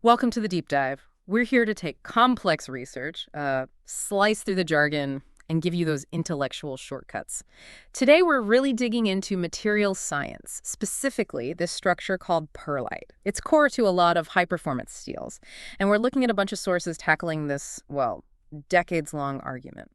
Welcome to the deep dive. We're here to take complex research, slice through the jargon, and give you those intellectual shortcuts. Today, we're really digging into material science, specifically this structure called perlite. It's core to a lot of high-performance steels, and we're looking at a bunch of sources tackling this, well, decades-long argument.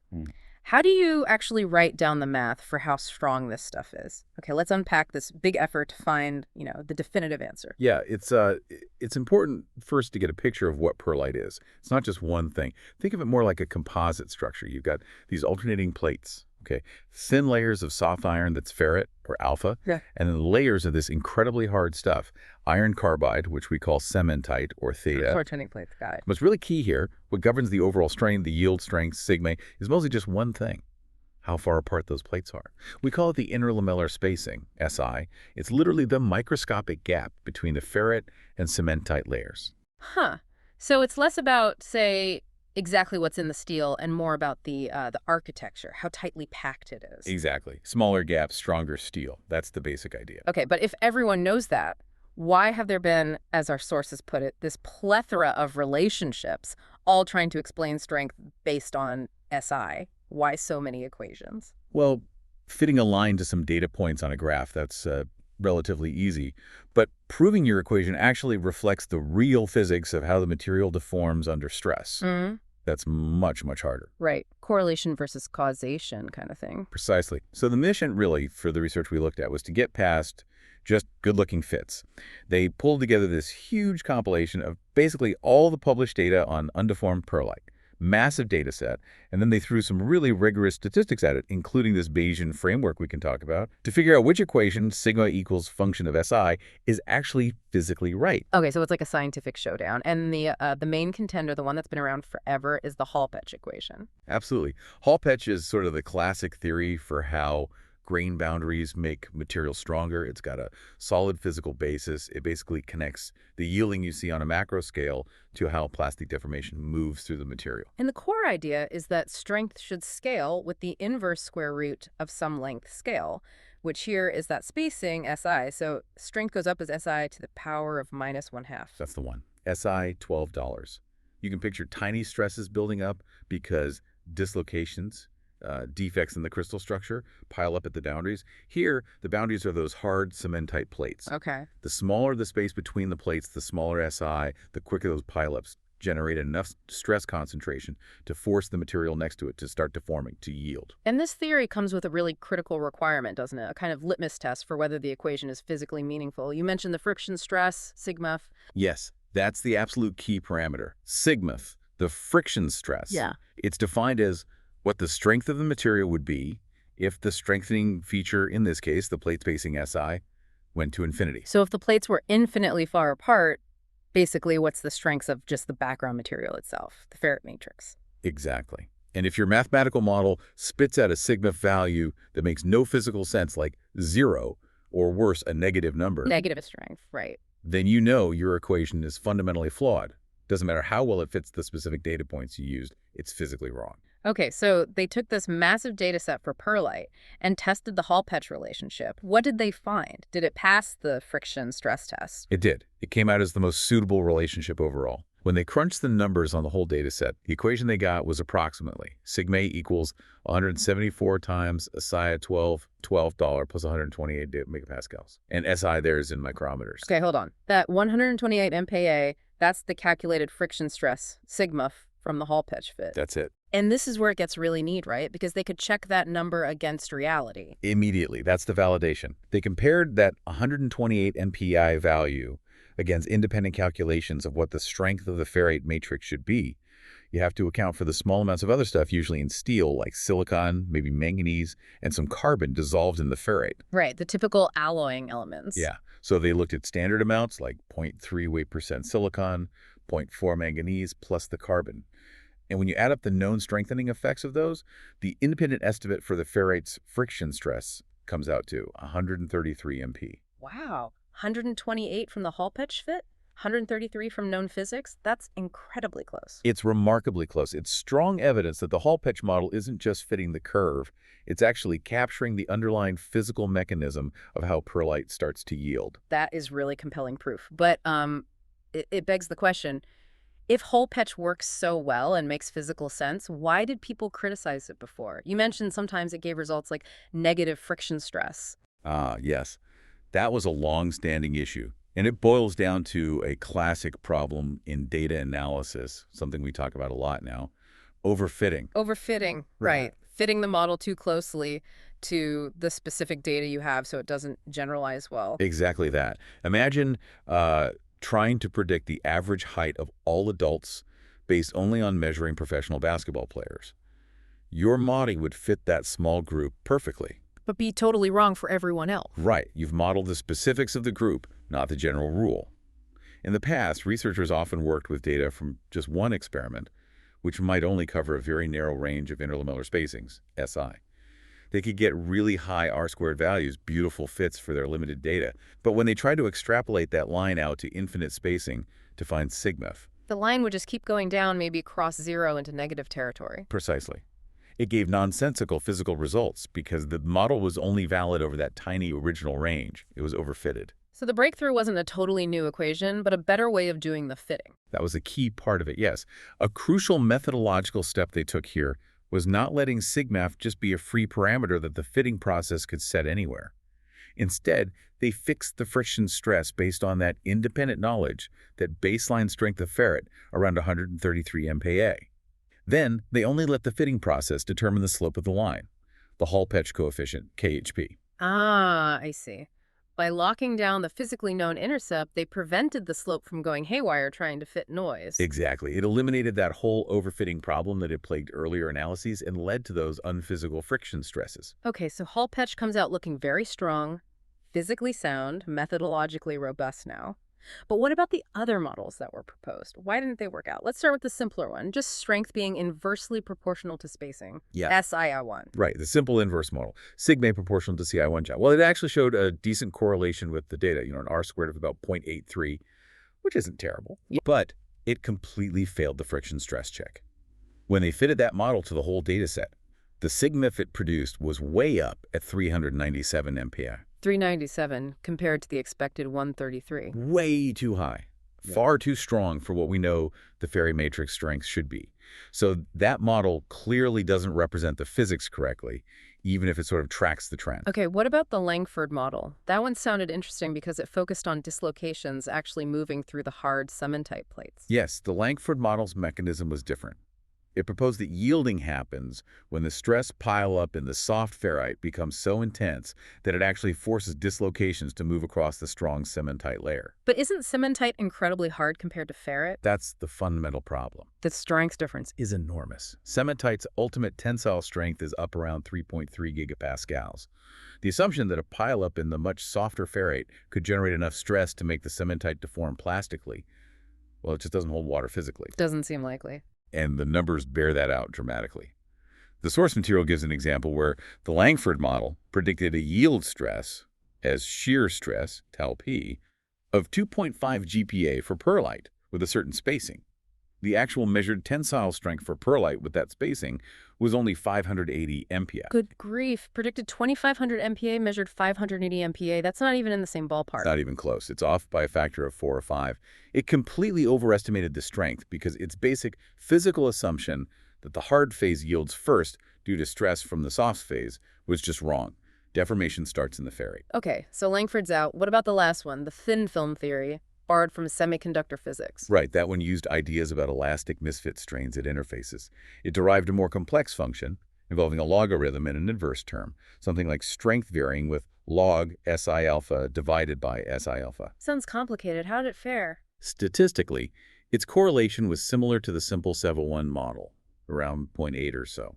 How do you actually write down the math for how strong this stuff is? Okay, let's unpack this big effort to find, the definitive answer. Yeah, it's important first to get a picture of what perlite is. It's not just one thing. Think of it more like a composite structure. You've got these alternating plates, okay? Thin layers of soft iron that's ferrite or alpha, Yeah. and then layers of this incredibly hard stuff, iron carbide, which we call cementite or theta. Short-turning plates, got it. What's really key here, what governs the overall strain, the yield strength, sigma, is mostly just one thing: how far apart those plates are. We call it the interlamellar spacing, SI. It's literally the microscopic gap between the ferrite and cementite layers. Huh. So it's less about, say, exactly what's in the steel and more about the architecture, how tightly packed it is. Exactly. Smaller gaps, stronger steel. That's the basic idea. Okay, but if everyone knows that, why have there been, as our sources put it, this plethora of relationships all trying to explain strength based on SI? Why so many equations? Well, fitting a line to some data points on a graph, that's relatively easy. But proving your equation actually reflects the real physics of how the material deforms under stress. That's much, much harder. Right. Correlation versus causation kind of thing. Precisely. So the mission really for the research we looked at was to get past just good-looking fits. They pulled together this huge compilation of basically all the published data on undeformed perlite, massive data set, and then they threw some really rigorous statistics at it, including this Bayesian framework we can talk about, to figure out which equation, sigma equals function of SI, is actually physically right. Okay, so it's like a scientific showdown. And the main contender, the one that's been around forever, is the Hall-Petch equation. Absolutely. Hall-Petch is sort of the classic theory for how grain boundaries make material stronger. It's got a solid physical basis. It basically connects the yielding you see on a macro scale to how plastic deformation moves through the material. And the core idea is that strength should scale with the inverse square root of some length scale, which here is that spacing, SI. So strength goes up as SI to the power of minus 1/2. That's the one. SI, $12. You can picture tiny stresses building up because dislocations, defects in the crystal structure pile up at the boundaries. Here, the boundaries are those hard cementite plates. Okay. The smaller the space between the plates, the smaller SI, the quicker those pileups generate enough stress concentration to force the material next to it to start deforming, to yield. And this theory comes with a really critical requirement, doesn't it? A kind of litmus test for whether the equation is physically meaningful. You mentioned the friction stress, sigma. Yes, that's the absolute key parameter. Sigma, the friction stress. Yeah. It's defined as what the strength of the material would be if the strengthening feature, in this case, the plate spacing SI, went to infinity. So if the plates were infinitely far apart, basically what's the strength of just the background material itself, the ferrite matrix? Exactly. And if your mathematical model spits out a sigma value that makes no physical sense, like 0, or worse, a negative number, Negative strength, right. then you know your equation is fundamentally flawed. Doesn't matter how well it fits the specific data points you used, it's physically wrong. Okay, so they took this massive data set for perlite and tested the Hall-Petch relationship. What did they find? Did it pass the friction stress test? It did. It came out as the most suitable relationship overall. When they crunched the numbers on the whole data set, the equation they got was approximately sigma equals 174 times SI at $12 plus 128 megapascals. And SI there is in micrometers. Okay, hold on. That 128 MPa, that's the calculated friction stress, sigma, from the Hall-Petch fit. That's it. And this is where it gets really neat, right? Because they could check that number against reality. Immediately. That's the validation. They compared that 128 MPI value against independent calculations of what the strength of the ferrite matrix should be. You have to account for the small amounts of other stuff, usually in steel, like silicon, maybe manganese, and some carbon dissolved in the ferrite. Right, the typical alloying elements. Yeah. So they looked at standard amounts like 0.3 weight percent silicon, 0.4 manganese, plus the carbon. And when you add up the known strengthening effects of those, the independent estimate for the ferrite's friction stress comes out to 133 MP. Wow, 128 from the Hall-Petch fit? 133 from known physics? That's incredibly close. It's remarkably close. It's strong evidence that the Hall-Petch model isn't just fitting the curve. It's actually capturing the underlying physical mechanism of how perlite starts to yield. That is really compelling proof. But it begs the question, if Hall-Petch works so well and makes physical sense, why did people criticize it before? You mentioned sometimes it gave results like negative friction stress. Ah, yes. That was a long-standing issue, and it boils down to a classic problem in data analysis, something we talk about a lot now, overfitting. Overfitting, right. Fitting the model too closely to the specific data you have so it doesn't generalize well. Exactly that. Imagine trying to predict the average height of all adults based only on measuring professional basketball players. Your model would fit that small group perfectly. But be totally wrong for everyone else. Right, you've modeled the specifics of the group, not the general rule. In the past, researchers often worked with data from just one experiment, which might only cover a very narrow range of interlamellar spacings, SI. They could get really high R-squared values, beautiful fits for their limited data, but when they tried to extrapolate that line out to infinite spacing to find sigma, The line would just keep going down, maybe cross zero into negative territory. precisely. It gave nonsensical physical results because the model was only valid over that tiny original range. It was overfitted. So the breakthrough wasn't a totally new equation, but a better way of doing the fitting. That was a key part of it, yes. A crucial methodological step they took here was not letting sigma just be a free parameter that the fitting process could set anywhere. Instead, they fixed the friction stress based on that independent knowledge that baseline strength of ferrite around 133 MPa. Then, they only let the fitting process determine the slope of the line, the Hall-Petch coefficient, KHP. Ah, I see. By locking down the physically known intercept, they prevented the slope from going haywire trying to fit noise. Exactly. It eliminated that whole overfitting problem that had plagued earlier analyses and led to those unphysical friction stresses. Okay, so Hall-Petch comes out looking very strong, physically sound, methodologically robust now. But what about the other models that were proposed? Why didn't they work out? Let's start with the simpler one, just strength being inversely proportional to spacing. Yeah. SI1. Right, the simple inverse model, sigma proportional to CI1 job. Well, it actually showed a decent correlation with the data, an R-squared of about 0.83, which isn't terrible. Yeah. But it completely failed the friction stress check. When they fitted that model to the whole data set, the sigma it produced was way up at 397 MPa. 397 compared to the expected 133. Way too high. Far too strong for what we know the ferrite matrix strength should be. So that model clearly doesn't represent the physics correctly, even if it sort of tracks the trend. Okay, what about the Langford model? That one sounded interesting because it focused on dislocations actually moving through the hard cementite plates. Yes, the Langford model's mechanism was different. It proposed that yielding happens when the stress pile-up in the soft ferrite becomes so intense that it actually forces dislocations to move across the strong cementite layer. But isn't cementite incredibly hard compared to ferrite? That's the fundamental problem. The strength difference Is enormous. Cementite's ultimate tensile strength is up around 3.3 gigapascals. The assumption that a pile-up in the much softer ferrite could generate enough stress to make the cementite deform plastically, well, it just doesn't hold water physically. doesn't seem likely. And the numbers bear that out dramatically. The source material gives an example where the Langford model predicted a yield stress as shear stress, tau p, of 2.5 GPa for pearlite with a certain spacing. The actual measured tensile strength for pearlite with that spacing was only 580 MPa. Good grief. Predicted 2,500 MPa, measured 580 MPa. That's not even in the same ballpark. Not even close. It's off by a factor of 4 or 5. It completely overestimated the strength because its basic physical assumption that the hard phase yields first due to stress from the soft phase was just wrong. Deformation starts in the ferrite. Okay, so Langford's out. What about the last one, the thin film theory, borrowed from semiconductor physics? Right, that one used ideas about elastic misfit strains at interfaces. It derived a more complex function involving a logarithm and an inverse term, something like strength varying with log SI alpha divided by SI alpha. Sounds complicated. How did it fare? Statistically, its correlation was similar to the simple SEVA1 model, around 0.8 or so.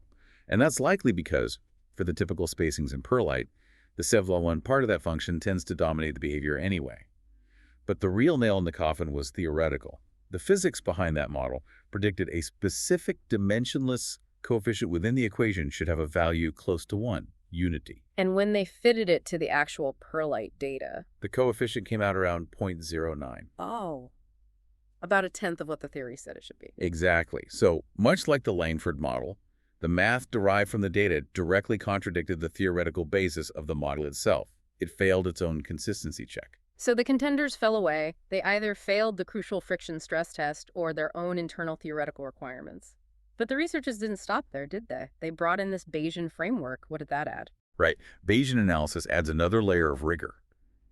And that's likely because, for the typical spacings in pearlite, the SEVA1 part of that function tends to dominate the behavior anyway. But the real nail in the coffin was theoretical. The physics behind that model predicted a specific dimensionless coefficient within the equation should have a value close to 1, unity. And when they fitted it to the actual pearlite data? The coefficient came out around 0.09. Oh. About a tenth of what the theory said it should be. Exactly. So, much like the Langford model, the math derived from the data directly contradicted the theoretical basis of the model itself. It failed its own consistency check. So the contenders fell away. They either failed the crucial friction stress test or their own internal theoretical requirements. But the researchers didn't stop there, did they? They brought in this Bayesian framework. What did that add? Right. Bayesian analysis adds another layer of rigor.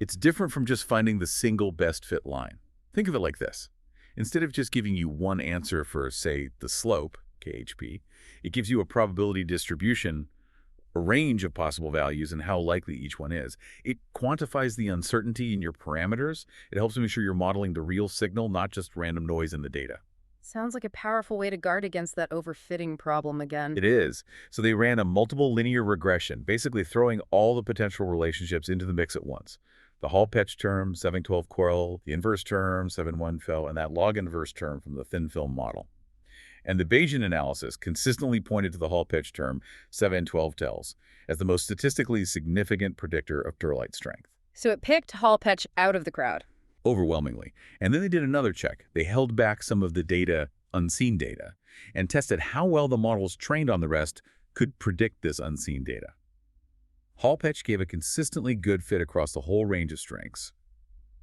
It's different from just finding the single best fit line. Think of it like this. Instead of just giving you one answer for, say, the slope, KHP, it gives you a probability distribution, a range of possible values, and how likely each one is. It quantifies the uncertainty in your parameters. It helps make sure you're modeling the real signal, not just random noise in the data. Sounds like a powerful way to guard against that overfitting problem again. It is. So they ran a multiple linear regression, basically throwing all the potential relationships into the mix at once. The Hall-Petch term, 712 coil, the inverse term, 7-1 fill, and that log inverse term from the thin film model. And the Bayesian analysis consistently pointed to the Hall-Petch term, 712 tells, as the most statistically significant predictor of pearlite strength. So it picked Hall-Petch out of the crowd. Overwhelmingly. And then they did another check. They held back some of the data, unseen data, and tested how well the models trained on the rest could predict this unseen data. Hall-Petch gave a consistently good fit across the whole range of strengths.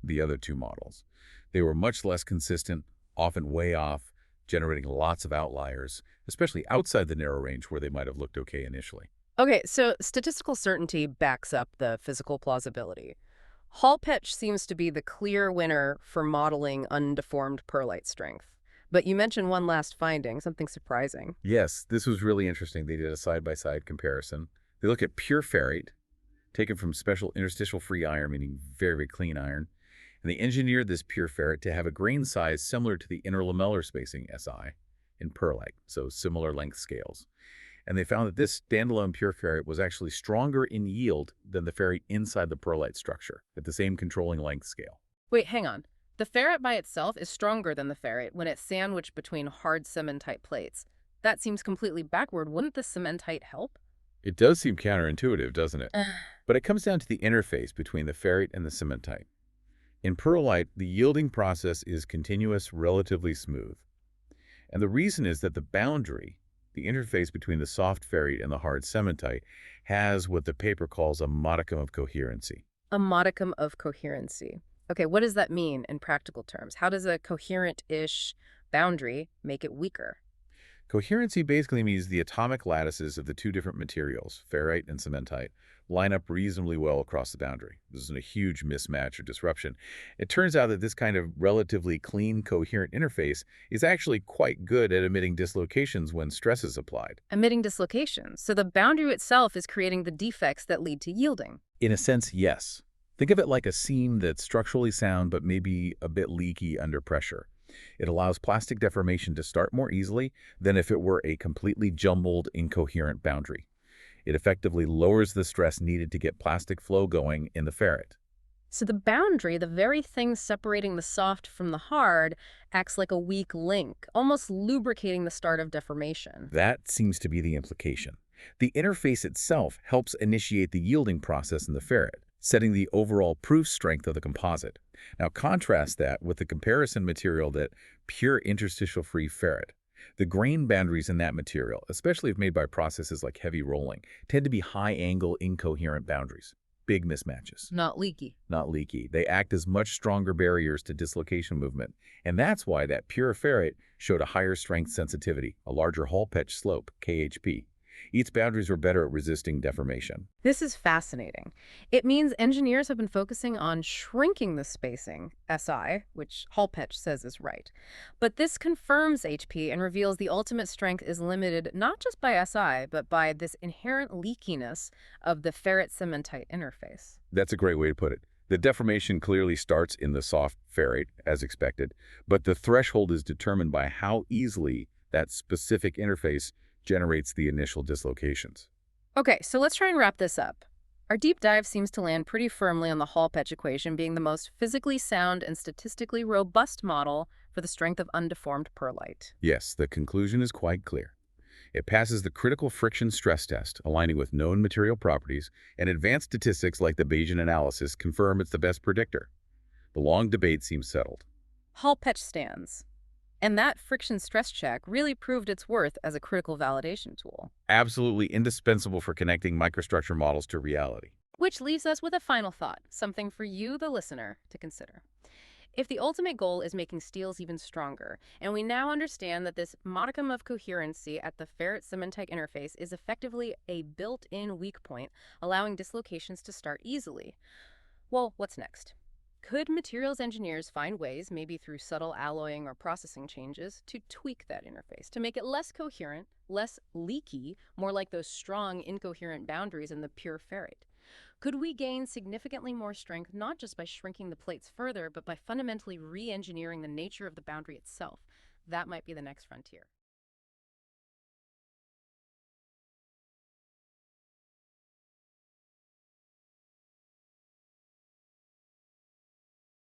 The other two models, they were much less consistent, often way off, generating lots of outliers, especially outside the narrow range where they might have looked okay initially. Okay, so statistical certainty backs up the physical plausibility. Hall-Petch seems to be the clear winner for modeling undeformed pearlite strength. But you mentioned one last finding, something surprising. Yes, this was really interesting. They did a side-by-side comparison. They look at pure ferrite, taken from special interstitial-free iron, meaning very, very clean iron, and they engineered this pure ferrite to have a grain size similar to the interlamellar spacing, SI, in pearlite, so similar length scales. And they found that this standalone pure ferrite was actually stronger in yield than the ferrite inside the pearlite structure at the same controlling length scale. Wait, hang on. The ferrite by itself is stronger than the ferrite when it's sandwiched between hard cementite plates. That seems completely backward. Wouldn't the cementite help? It does seem counterintuitive, doesn't it? But it comes down to the interface between the ferrite and the cementite. In pearlite, the yielding process is continuous, relatively smooth. And the reason is that the boundary, the interface between the soft ferrite and the hard cementite, has what the paper calls a modicum of coherency. A modicum of coherency. Okay, what does that mean in practical terms? How does a coherent-ish boundary make it weaker? Coherency basically means the atomic lattices of the two different materials, ferrite and cementite, line up reasonably well across the boundary. This isn't a huge mismatch or disruption. It turns out that this kind of relatively clean, coherent interface is actually quite good at emitting dislocations when stress is applied. Emitting dislocations. So the boundary itself is creating the defects that lead to yielding. In a sense, yes. Think of it like a seam that's structurally sound but maybe a bit leaky under pressure. It allows plastic deformation to start more easily than if it were a completely jumbled, incoherent boundary. It effectively lowers the stress needed to get plastic flow going in the ferrite. So the boundary, the very thing separating the soft from the hard, acts like a weak link, almost lubricating the start of deformation. That seems to be the implication. The interface itself helps initiate the yielding process in the ferrite, setting the overall proof strength of the composite. Now contrast that with the comparison material, that pure interstitial-free ferrite. The grain boundaries in that material, especially if made by processes like heavy rolling, tend to be high-angle, incoherent boundaries. Big mismatches. Not leaky. Not leaky. They act as much stronger barriers to dislocation movement. And that's why that pure ferrite showed a higher strength sensitivity, a larger Hall-Petch slope, KHP. Its boundaries were better at resisting deformation. This is fascinating. It means engineers have been focusing on shrinking the spacing, SI, which Hall-Petch says is right. But this confirms HP and reveals the ultimate strength is limited not just by SI, but by this inherent leakiness of the ferrite-cementite interface. That's a great way to put it. The deformation clearly starts in the soft ferrite, as expected, but the threshold is determined by how easily that specific interface generates the initial dislocations. Okay, so let's try and wrap this up. Our deep dive seems to land pretty firmly on the Hall-Petch equation being the most physically sound and statistically robust model for the strength of undeformed pearlite. Yes, the conclusion is quite clear. It passes the critical friction stress test, aligning with known material properties, and advanced statistics like the Bayesian analysis confirm it's the best predictor. The long debate seems settled. Hall-Petch stands. And that friction stress check really proved its worth as a critical validation tool. Absolutely indispensable for connecting microstructure models to reality. Which leaves us with a final thought, something for you, the listener, to consider. If the ultimate goal is making steels even stronger, and we now understand that this modicum of coherency at the ferrite-cementite interface is effectively a built-in weak point, allowing dislocations to start easily, well, what's next? Could materials engineers find ways, maybe through subtle alloying or processing changes, to tweak that interface, to make it less coherent, less leaky, more like those strong, incoherent boundaries in the pure ferrite? Could we gain significantly more strength not just by shrinking the plates further, but by fundamentally re-engineering the nature of the boundary itself? That might be the next frontier.